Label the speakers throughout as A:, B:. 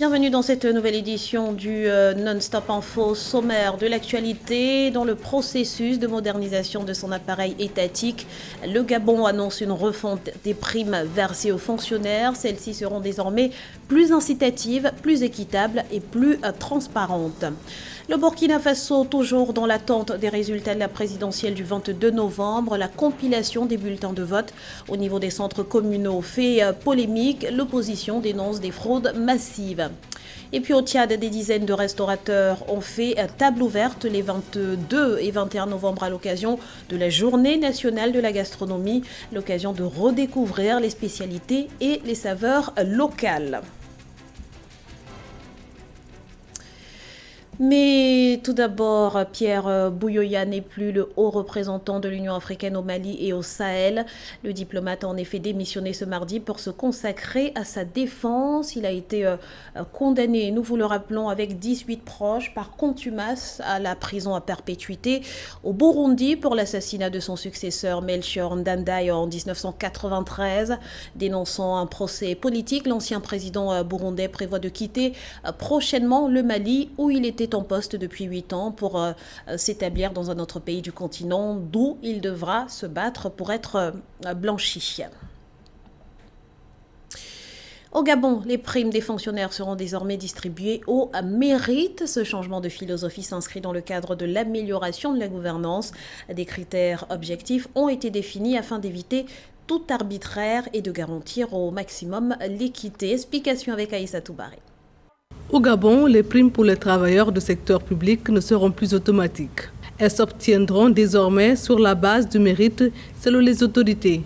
A: Bienvenue dans cette nouvelle édition du Non-Stop Info, sommaire de l'actualité. Dans le processus de modernisation de son appareil étatique, le Gabon annonce une refonte des primes versées aux fonctionnaires. Celles-ci seront désormais plus incitatives, plus équitables et plus transparentes. Le Burkina Faso, toujours dans l'attente des résultats de la présidentielle du 22 novembre, la compilation des bulletins de vote au niveau des centres communaux fait polémique. L'opposition dénonce des fraudes massives. Et puis au Tchad, des dizaines de restaurateurs ont fait table ouverte les 22 et 21 novembre à l'occasion de la Journée nationale de la gastronomie, l'occasion de redécouvrir les spécialités et les saveurs locales. Mais tout d'abord, Pierre Buyoya n'est plus le haut représentant de l'Union africaine au Mali et au Sahel. Le diplomate a en effet démissionné ce mardi pour se consacrer à sa défense. Il a été condamné, nous vous le rappelons, avec 18 proches par contumace à la prison à perpétuité au Burundi pour l'assassinat de son successeur Melchior Ndadaye en 1993. Dénonçant un procès politique, l'ancien président burundais prévoit de quitter prochainement le Mali où il était en poste depuis 8 ans pour s'établir dans un autre pays du continent d'où il devra se battre pour être blanchi. Au Gabon, les primes des fonctionnaires seront désormais distribuées au mérite. Ce changement de philosophie s'inscrit dans le cadre de l'amélioration de la gouvernance. Des critères objectifs ont été définis afin d'éviter tout arbitraire et de garantir au maximum l'équité. Explication avec Aïssa Toubaré.
B: Au Gabon, les primes pour les travailleurs du secteur public ne seront plus automatiques. Elles s'obtiendront désormais sur la base du mérite selon les autorités.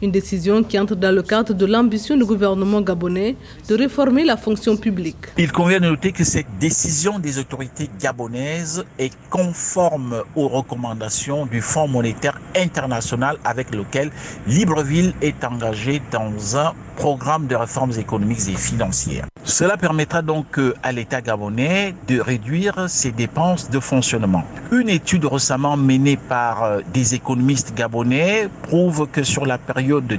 B: Une décision qui entre dans le cadre de l'ambition du gouvernement gabonais de réformer la fonction publique.
C: Il convient de noter que cette décision des autorités gabonaises est conforme aux recommandations du Fonds monétaire international avec lequel Libreville est engagé dans un programme de réformes économiques et financières. Cela permettra donc à l'État gabonais de réduire ses dépenses de fonctionnement. Une étude récemment menée par des économistes gabonais prouve que sur la période de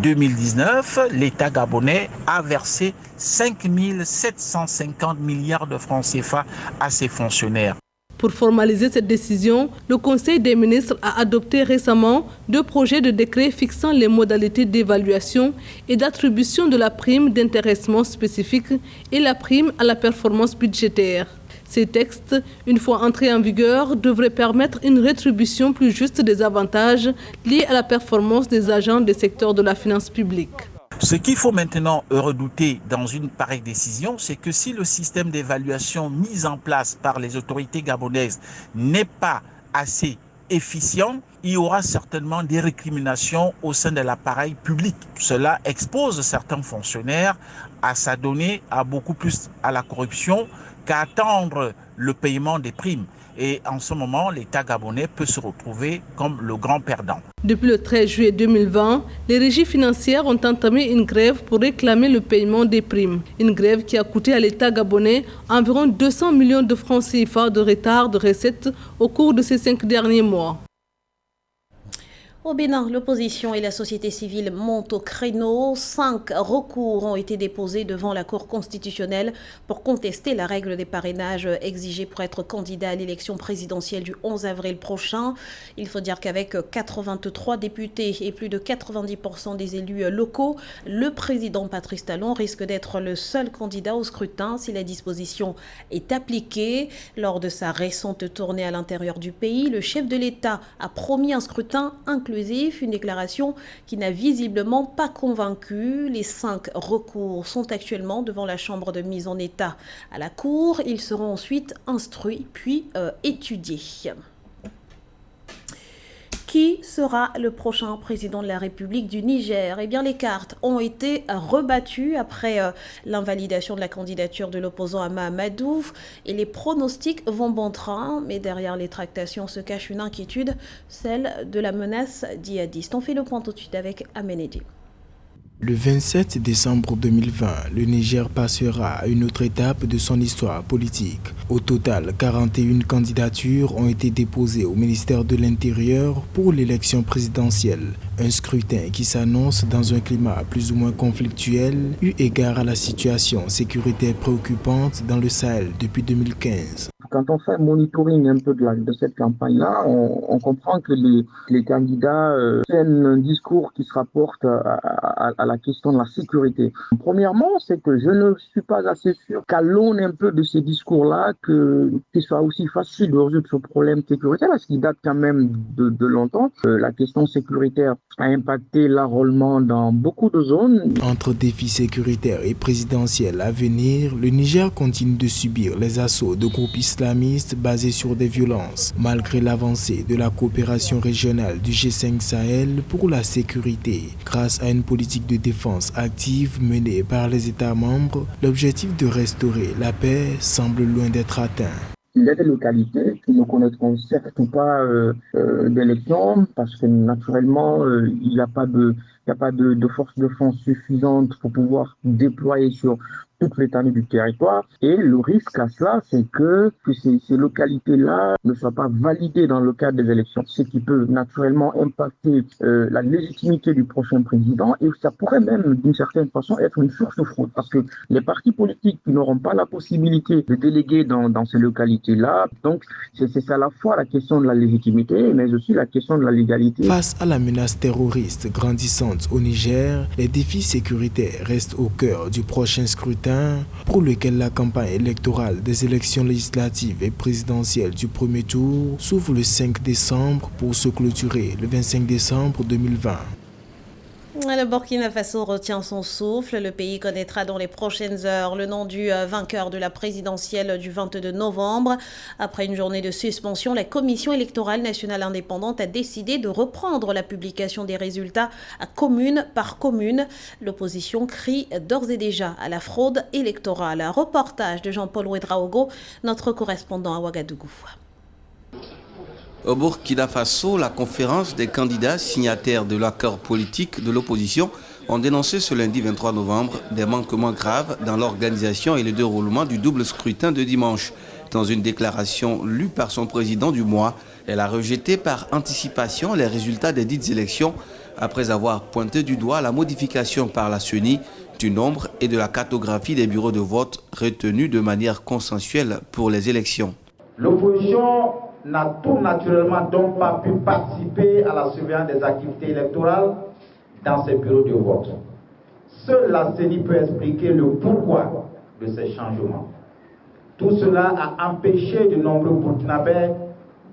C: 2009-2019, l'État gabonais a versé 5 750 milliards de francs CFA à ses fonctionnaires.
B: Pour formaliser cette décision, le Conseil des ministres a adopté récemment 2 projets de décret fixant les modalités d'évaluation et d'attribution de la prime d'intéressement spécifique et la prime à la performance budgétaire. Ces textes, une fois entrés en vigueur, devraient permettre une rétribution plus juste des avantages liés à la performance des agents des secteurs de la finance publique.
C: Ce qu'il faut maintenant redouter dans une pareille décision, c'est que si le système d'évaluation mis en place par les autorités gabonaises n'est pas assez efficient, il y aura certainement des récriminations au sein de l'appareil public. Cela expose certains fonctionnaires à s'adonner à beaucoup plus à la corruption qu'à attendre le paiement des primes. Et en ce moment, l'État gabonais peut se retrouver comme le grand perdant.
B: Depuis le 13 juillet 2020, les régies financières ont entamé une grève pour réclamer le paiement des primes. Une grève qui a coûté à l'État gabonais environ 200 millions de francs CFA de retard de recettes au cours de ces 5 derniers mois.
A: Au Bénin, l'opposition et la société civile montent au créneau. 5 recours ont été déposés devant la Cour constitutionnelle pour contester la règle des parrainages exigés pour être candidat à l'élection présidentielle du 11 avril prochain. Il faut dire qu'avec 83 députés et plus de 90% des élus locaux, le président Patrice Talon risque d'être le seul candidat au scrutin si la disposition est appliquée. Lors de sa récente tournée à l'intérieur du pays, le chef de l'État a promis un scrutin inclusif. Une déclaration qui n'a visiblement pas convaincu. Les 5 recours sont actuellement devant la chambre de mise en état à la Cour. Ils seront ensuite instruits puis étudiés. Qui sera le prochain président de la République du Niger? Eh bien, les cartes ont été rebattues après l'invalidation de la candidature de l'opposant Hama Amadou et les pronostics vont bon train, mais derrière les tractations se cache une inquiétude, celle de la menace djihadiste. On fait le point tout de suite avec Amenedi.
D: Le 27 décembre 2020, le Niger passera à une autre étape de son histoire politique. Au total, 41 candidatures ont été déposées au ministère de l'Intérieur pour l'élection présidentielle. Un scrutin qui s'annonce dans un climat plus ou moins conflictuel, eu égard à la situation sécuritaire préoccupante dans le Sahel depuis 2015.
E: Quand on fait un monitoring un peu de cette campagne-là, on comprend que les candidats tiennent un discours qui se rapporte à la question de la sécurité. Premièrement, c'est que je ne suis pas assez sûr qu'à l'aune un peu de ces discours-là, qu'il soit aussi facile de résoudre ce problème sécuritaire, parce qu'il date quand même de longtemps. La question sécuritaire a impacté l'enrôlement dans beaucoup de zones.
D: Entre défis sécuritaires et présidentiels à venir, le Niger continue de subir les assauts de groupes islamistes basés sur des violences, malgré l'avancée de la coopération régionale du G5 Sahel pour la sécurité. Grâce à une politique de défense active menée par les États membres, l'objectif de restaurer la paix semble loin d'être atteint.
E: Il y a des localités qui ne connaîtront certes pas d'élections parce que naturellement, il n'y a pas de force de défense suffisante pour pouvoir déployer sur toute l'étendue du territoire. Et le risque à cela, c'est que ces localités-là ne soient pas validées dans le cadre des élections, ce qui peut naturellement impacter la légitimité du prochain président, et ça pourrait même, d'une certaine façon, être une source de fraude, parce que les partis politiques qui n'auront pas la possibilité de déléguer dans ces localités-là, donc c'est à la fois la question de la légitimité, mais aussi la question de la légalité.
D: Face à la menace terroriste grandissante au Niger, les défis sécuritaires restent au cœur du prochain scrutin, pour lequel la campagne électorale des élections législatives et présidentielles du premier tour s'ouvre le 5 décembre pour se clôturer le 25 décembre 2020.
A: Le Burkina Faso retient son souffle. Le pays connaîtra dans les prochaines heures le nom du vainqueur de la présidentielle du 22 novembre. Après une journée de suspension, la Commission électorale nationale indépendante a décidé de reprendre la publication des résultats commune par commune. L'opposition crie d'ores et déjà à la fraude électorale. Un reportage de Jean-Paul Ouedraogo, notre correspondant à Ouagadougou.
F: Au Burkina Faso, la conférence des candidats signataires de l'accord politique de l'opposition ont dénoncé ce lundi 23 novembre des manquements graves dans l'organisation et le déroulement du double scrutin de dimanche. Dans une déclaration lue par son président du mois, elle a rejeté par anticipation les résultats des dites élections après avoir pointé du doigt la modification par la CENI du nombre et de la cartographie des bureaux de vote retenus de manière consensuelle pour les élections.
G: L'opposition n'a tout naturellement donc pas pu participer à la surveillance des activités électorales dans ces bureaux de vote. Seule la CENI peut expliquer le pourquoi de ces changements. Tout cela a empêché de nombreux Burkinabés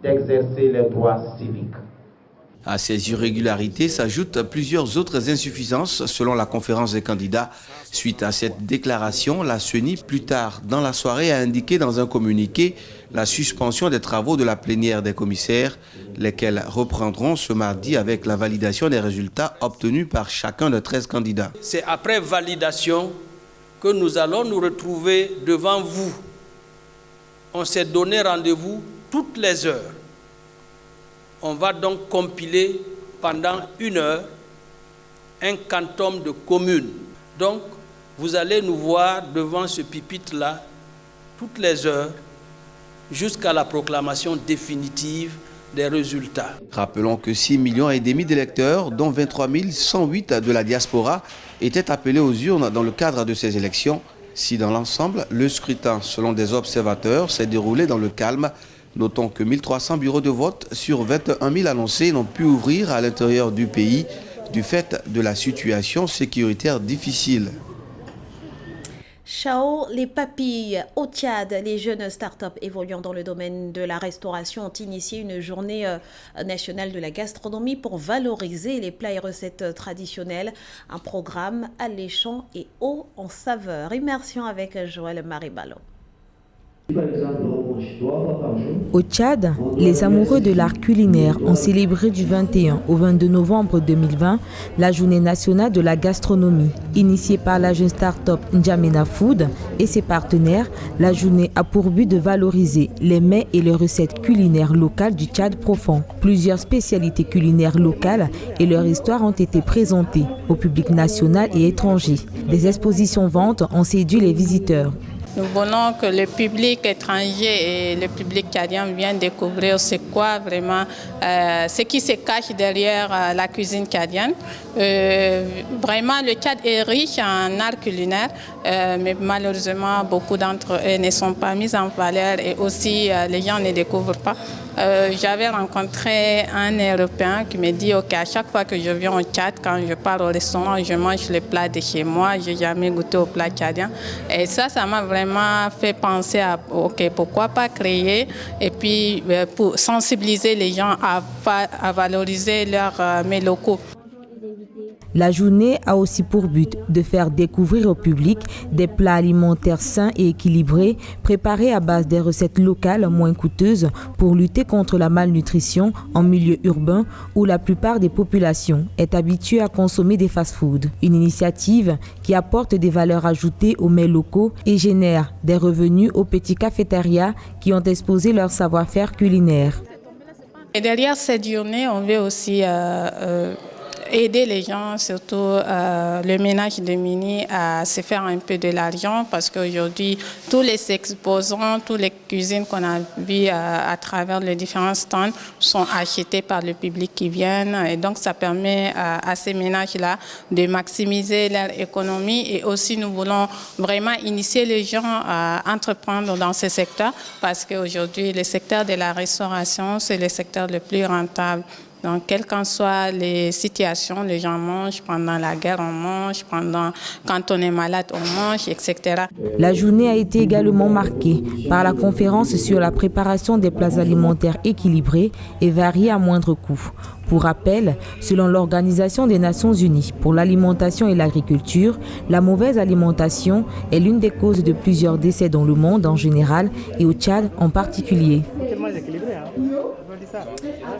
G: d'exercer leurs droits civiques.
F: À ces irrégularités s'ajoutent plusieurs autres insuffisances selon la conférence des candidats. Suite à cette déclaration, la CENI, plus tard dans la soirée, a indiqué dans un communiqué la suspension des travaux de la plénière des commissaires, lesquels reprendront ce mardi avec la validation des résultats obtenus par chacun des 13 candidats.
H: C'est après validation que nous allons nous retrouver devant vous. On s'est donné rendez-vous toutes les heures. On va donc compiler pendant 1 heure un quantum de communes. Donc, vous allez nous voir devant ce pupitre-là toutes les heures jusqu'à la proclamation définitive des résultats.
F: Rappelons que 6,5 millions d'électeurs, dont 23 108 de la diaspora, étaient appelés aux urnes dans le cadre de ces élections. Si dans l'ensemble, le scrutin, selon des observateurs, s'est déroulé dans le calme, notons que 1300 bureaux de vote sur 21 000 annoncés n'ont pu ouvrir à l'intérieur du pays du fait de la situation sécuritaire difficile.
A: Chao, les papilles au Tchad, les jeunes startups évoluant dans le domaine de la restauration ont initié une journée nationale de la gastronomie pour valoriser les plats et recettes traditionnelles. Un programme alléchant et haut en saveur. Immersion avec Joël Maribalo.
I: Au Tchad, les amoureux de l'art culinaire ont célébré du 21 au 22 novembre 2020 la journée nationale de la gastronomie. Initiée par la jeune start-up N'Djamena Food et ses partenaires, la journée a pour but de valoriser les mets et les recettes culinaires locales du Tchad profond. Plusieurs spécialités culinaires locales et leur histoire ont été présentées au public national et étranger. Des expositions ventes ont séduit les visiteurs.
J: Nous voulons que le public étranger et le public tchadien viennent découvrir c'est quoi vraiment, ce qui se cache derrière la cuisine tchadienne. Vraiment, le Tchad est riche en art culinaire, mais malheureusement, beaucoup d'entre eux ne sont pas mis en valeur et aussi les gens ne découvrent pas. J'avais rencontré un Européen qui me dit ok, à chaque fois que je viens au Tchad, quand je pars au restaurant, je mange les plats de chez moi, je n'ai jamais goûté au plat tchadien. Et ça m'a vraiment fait penser à ok, pourquoi pas créer et puis pour sensibiliser les gens à valoriser leurs mets locaux.
I: La journée a aussi pour but de faire découvrir au public des plats alimentaires sains et équilibrés, préparés à base des recettes locales moins coûteuses pour lutter contre la malnutrition en milieu urbain où la plupart des populations est habituée à consommer des fast-foods. Une initiative qui apporte des valeurs ajoutées aux mets locaux et génère des revenus aux petits cafétérias qui ont exposé leur savoir-faire culinaire.
J: Et derrière cette journée, on veut aussi aider les gens, surtout le ménage démuni, à se faire un peu de l'argent parce qu'aujourd'hui, tous les exposants, toutes les cuisines qu'on a vues à travers les différents stands sont achetées par le public qui viennent. Et donc, ça permet à ces ménages-là de maximiser leur économie. Et aussi, nous voulons vraiment initier les gens à entreprendre dans ce secteur parce qu'aujourd'hui, le secteur de la restauration, c'est le secteur le plus rentable. Donc, quelles qu'en soient les situations, les gens mangent. Pendant la guerre, on mange. Quand on est malade, on mange, etc.
I: La journée a été également marquée par la conférence sur la préparation des plats alimentaires équilibrés et variés à moindre coût. Pour rappel, selon l'Organisation des Nations Unies pour l'alimentation et l'agriculture, la mauvaise alimentation est l'une des causes de plusieurs décès dans le monde en général et au Tchad en particulier.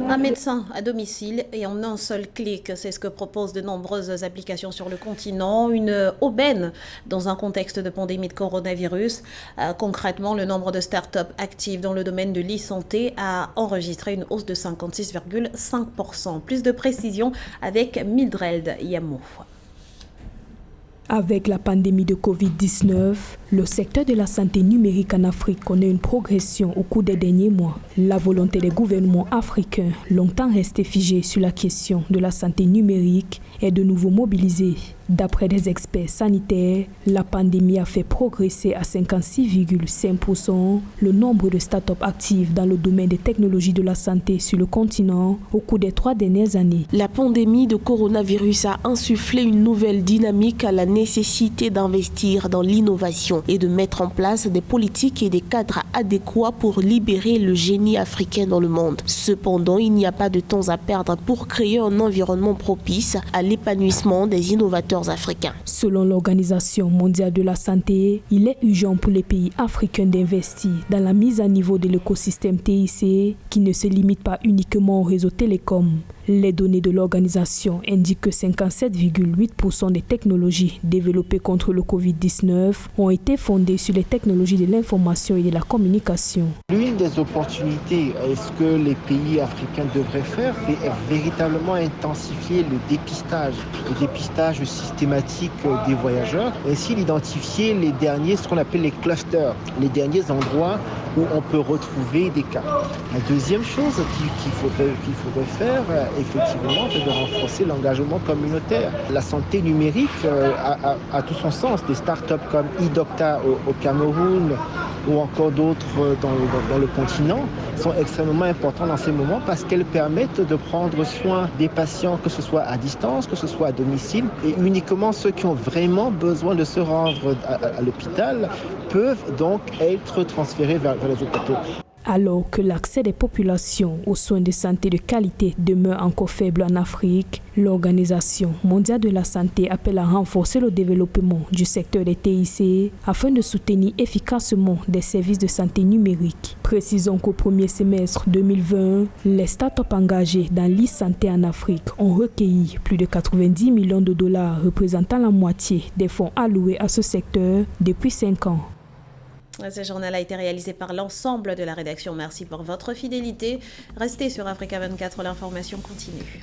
A: Un médecin à domicile et en un seul clic, c'est ce que proposent de nombreuses applications sur le continent. Une aubaine dans un contexte de pandémie de coronavirus. Concrètement, le nombre de startups actives dans le domaine de l'e-santé a enregistré une hausse de 56,5%. Plus de précision avec Mildred Yamou.
K: Avec la pandémie de Covid-19, le secteur de la santé numérique en Afrique connaît une progression au cours des derniers mois. La volonté des gouvernements africains, longtemps restés figés sur la question de la santé numérique, est de nouveau mobilisée. D'après des experts sanitaires, la pandémie a fait progresser à 56,5% le nombre de startups actives dans le domaine des technologies de la santé sur le continent au cours des 3 dernières années.
L: La pandémie de coronavirus a insufflé une nouvelle dynamique à la nécessité d'investir dans l'innovation et de mettre en place des politiques et des cadres adéquats pour libérer le génie africain dans le monde. Cependant, il n'y a pas de temps à perdre pour créer un environnement propice à l'épanouissement des innovateurs africains.
K: Selon l'Organisation mondiale de la santé, il est urgent pour les pays africains d'investir dans la mise à niveau de l'écosystème TIC qui ne se limite pas uniquement au réseau télécom. Les données de l'organisation indiquent que 57,8% des technologies développées contre le Covid-19 ont été fondées sur les technologies de l'information et de la communication.
M: L'une des opportunités, ce que les pays africains devraient faire, c'est véritablement intensifier le dépistage systématique des voyageurs, ainsi d'identifier les derniers, ce qu'on appelle les clusters, les derniers endroits où on peut retrouver des cas. La deuxième chose qu'il faudrait faire, effectivement, c'est de renforcer l'engagement communautaire. La santé numérique a tout son sens. Des startups comme eDocta au Cameroun ou encore d'autres dans le continent sont extrêmement importants dans ces moments parce qu'elles permettent de prendre soin des patients, que ce soit à distance, que ce soit à domicile, et uniquement ceux qui ont vraiment besoin de se rendre à l'hôpital peuvent donc être transférés vers les hôpitaux.
K: Alors que l'accès des populations aux soins de santé de qualité demeure encore faible en Afrique, l'Organisation mondiale de la santé appelle à renforcer le développement du secteur des TIC afin de soutenir efficacement des services de santé numérique. Précisons qu'au premier semestre 2020, les startups engagées dans l'e-santé en Afrique ont recueilli plus de 90 millions de dollars, représentant la moitié des fonds alloués à ce secteur depuis 5 ans.
A: Ce journal a été réalisé par l'ensemble de la rédaction. Merci pour votre fidélité. Restez sur Africa 24, l'information continue.